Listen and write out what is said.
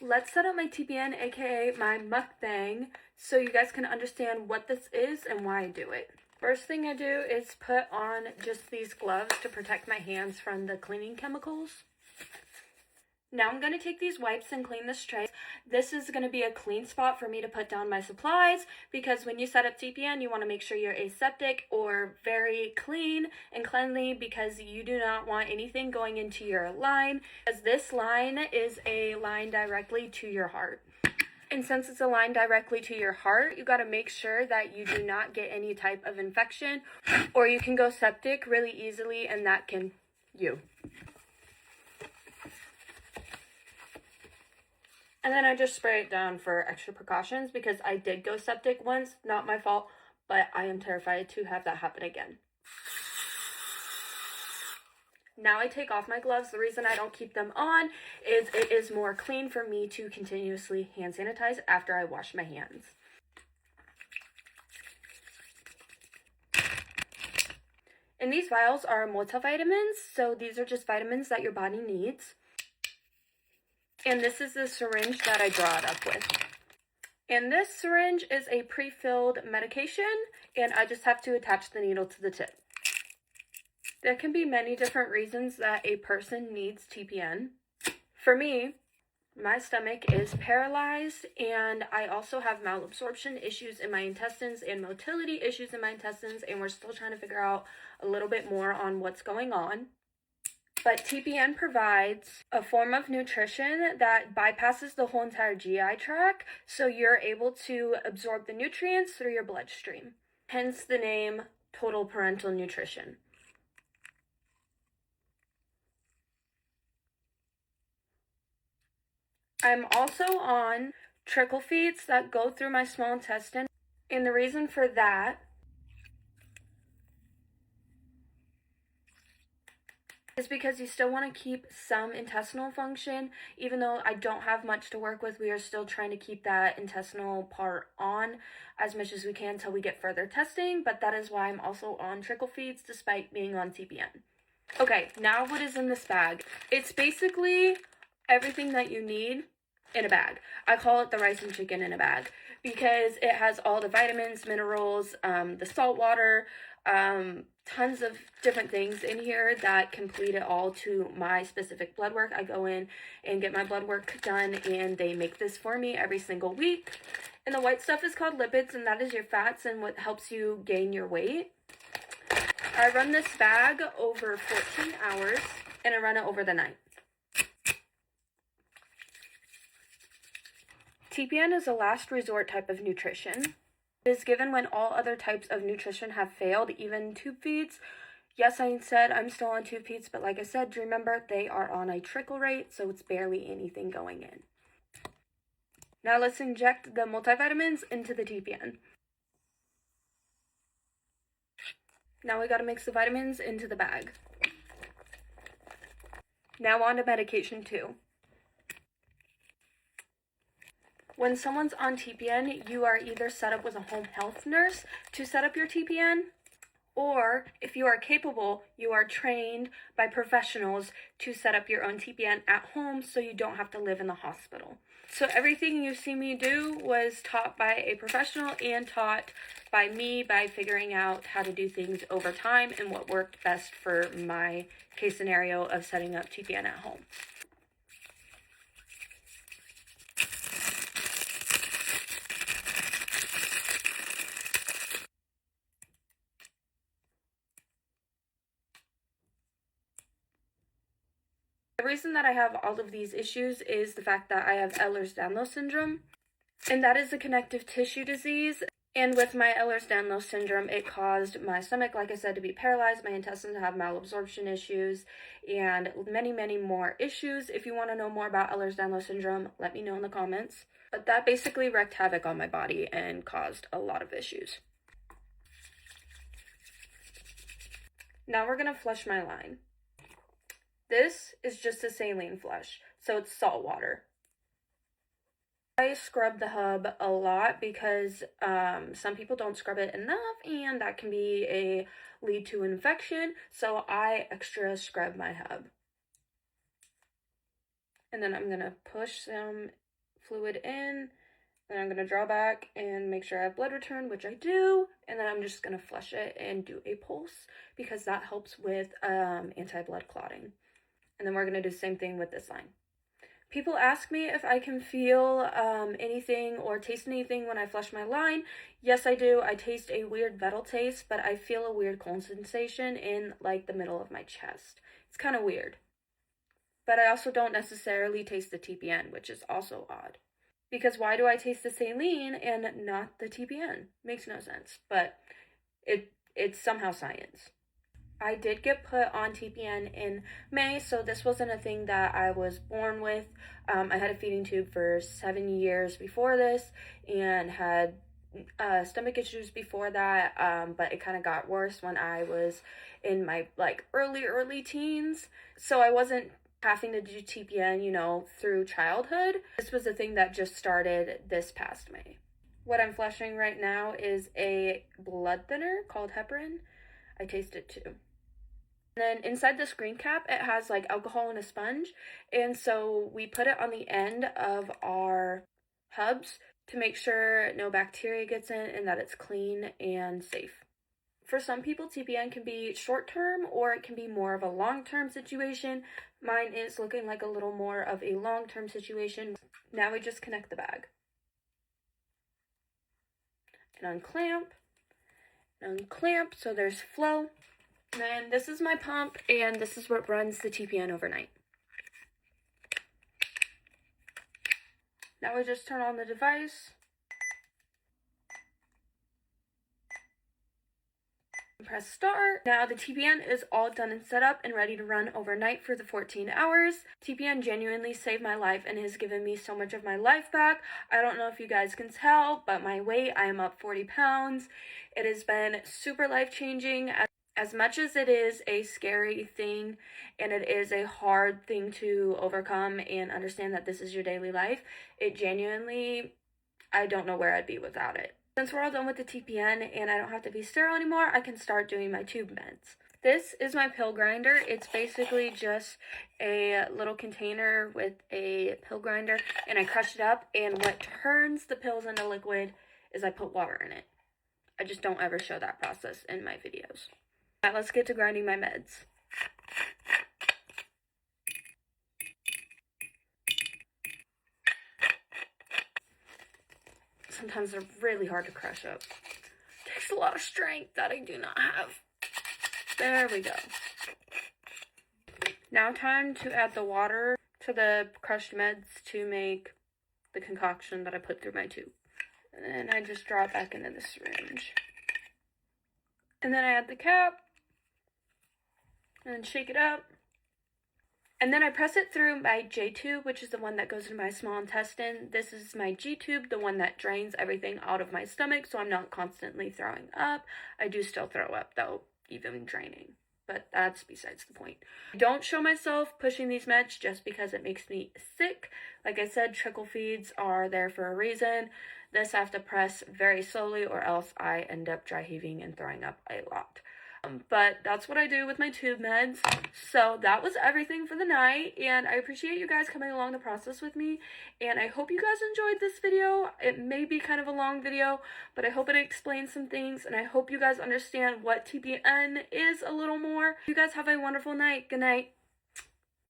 Let's set up my TPN, aka my mukbang, so you guys can understand what this is and why I do it. First thing I do is put on just these gloves to protect my hands from the cleaning chemicals. Now I'm going to take these wipes and clean this tray. This is going to be a clean spot for me to put down my supplies, because when you set up TPN, you want to make sure you're aseptic or very clean and cleanly, because you do not want anything going into your line, as this line is a line directly to your heart. And since it's a line directly to your heart, you got to make sure that you do not get any type of infection, or you can go septic really easily, and that can And then I just spray it down for extra precautions, because I did go septic once, not my fault, but I am terrified to have that happen again. Now I take off my gloves. The reason I don't keep them on is it is more clean for me to continuously hand sanitize after I wash my hands. And these vials are multivitamins, so these are just vitamins that your body needs. And this is the syringe that I draw it up with. And this syringe is a pre-filled medication, and I just have to attach the needle to the tip. There can be many different reasons that a person needs TPN. For me, my stomach is paralyzed, and I also have malabsorption issues in my intestines and motility issues in my intestines, and we're still trying to figure out a little bit more on what's going on. But TPN provides a form of nutrition that bypasses the whole entire GI tract, so you're able to absorb the nutrients through your bloodstream. Hence the name Total Parental Nutrition. I'm also on trickle feeds that go through my small intestine, and the reason for that is because you still want to keep some intestinal function. Even though I don't have much to work with, we are still trying to keep that intestinal part on as much as we can until we get further testing, but that is why I'm also on trickle feeds despite being on TPN. Okay, now what is in this bag? It's basically everything that you need in a bag. I call it the rice and chicken in a bag, because it has all the vitamins, minerals, the salt water, tons of different things in here that complete it all to my specific blood work. I go in and get my blood work done, and they make this for me every single week. And the white stuff is called lipids, and that is your fats and what helps you gain your weight. I run this bag over 14 hours, and I run it over the night. TPN is a last resort type of nutrition. It is given when all other types of nutrition have failed, even tube feeds. Yes, I said I'm still on tube feeds, but like I said, remember, they are on a trickle rate, so it's barely anything going in. Now let's inject the multivitamins into the TPN. Now we gotta mix the vitamins into the bag. Now on to medication 2. When someone's on TPN, you are either set up with a home health nurse to set up your TPN, or if you are capable, you are trained by professionals to set up your own TPN at home so you don't have to live in the hospital. So everything you see me do was taught by a professional and taught by me by figuring out how to do things over time and what worked best for my case scenario of setting up TPN at home. The reason that I have all of these issues is the fact that I have Ehlers-Danlos syndrome, and that is a connective tissue disease. And with my Ehlers-Danlos syndrome, it caused my stomach, like I said, to be paralyzed, my intestines to have malabsorption issues, and many, many more issues. If you want to know more about Ehlers-Danlos syndrome, let me know in the comments. But that basically wreaked havoc on my body and caused a lot of issues. Now we're going to flush my line. This is just a saline flush, so it's salt water. I scrub the hub a lot because some people don't scrub it enough, and that can be a lead to infection, so I extra scrub my hub. And then I'm going to push some fluid in. Then I'm going to draw back and make sure I have blood return, which I do. And then I'm just going to flush it and do a pulse because that helps with anti-blood clotting. And then we're going to do the same thing with this line. People ask me if I can feel anything or taste anything when I flush my line. Yes, I do. I taste a weird metal taste, but I feel a weird cold sensation in like the middle of my chest. It's kind of weird. But I also don't necessarily taste the TPN, which is also odd. Because why do I taste the saline and not the TPN? Makes no sense, but it's somehow science. I did get put on TPN in May, so this wasn't a thing that I was born with. I had a feeding tube for 7 years before this and had stomach issues before that, but it kind of got worse when I was in my like early teens. So I wasn't having to do TPN, you know, through childhood. This was a thing that just started this past May. What I'm flushing right now is a blood thinner called heparin. I taste it too. And then inside this green cap, it has like alcohol and a sponge. And so we put it on the end of our hubs to make sure no bacteria gets in and that it's clean and safe. For some people, TPN can be short-term or it can be more of a long-term situation. Mine is looking like a little more of a long-term situation. Now we just connect the bag. And unclamp. And unclamp so there's flow. And then this is my pump and this is what runs the TPN overnight. Now we just turn on the device. Press start. Now the TPN is all done and set up and ready to run overnight for the 14 hours. TPN genuinely saved my life and has given me so much of my life back. I don't know if you guys can tell, but my weight, I am up 40 pounds. It has been super life-changing. As much as it is a scary thing and it is a hard thing to overcome and understand that this is your daily life, it genuinely, I don't know where I'd be without it. Since we're all done with the TPN and I don't have to be sterile anymore, I can start doing my tube meds. This is my pill grinder. It's basically just a little container with a pill grinder and I crush it up, and what turns the pills into liquid is I put water in it. I just don't ever show that process in my videos. Now let's get to grinding my meds. Sometimes they're really hard to crush up. It takes a lot of strength that I do not have. There we go. Now time to add the water to the crushed meds to make the concoction that I put through my tube. And then I just draw it back into the syringe. And then I add the cap. And shake it up. And then I press it through my J tube, which is the one that goes into my small intestine. This is my G tube, the one that drains everything out of my stomach, so I'm not constantly throwing up. I do still throw up, though, even draining. But that's besides the point. I don't show myself pushing these meds just because it makes me sick. Like I said, trickle feeds are there for a reason. This I have to press very slowly or else I end up dry heaving and throwing up a lot. But that's what I do with my tube meds. So that was everything for the night, and I appreciate you guys coming along the process with me, and I hope you guys enjoyed this video. It may be kind of a long video, but I hope it explains some things, and I hope you guys understand what TPN is a little more. You guys have a wonderful night. Good night.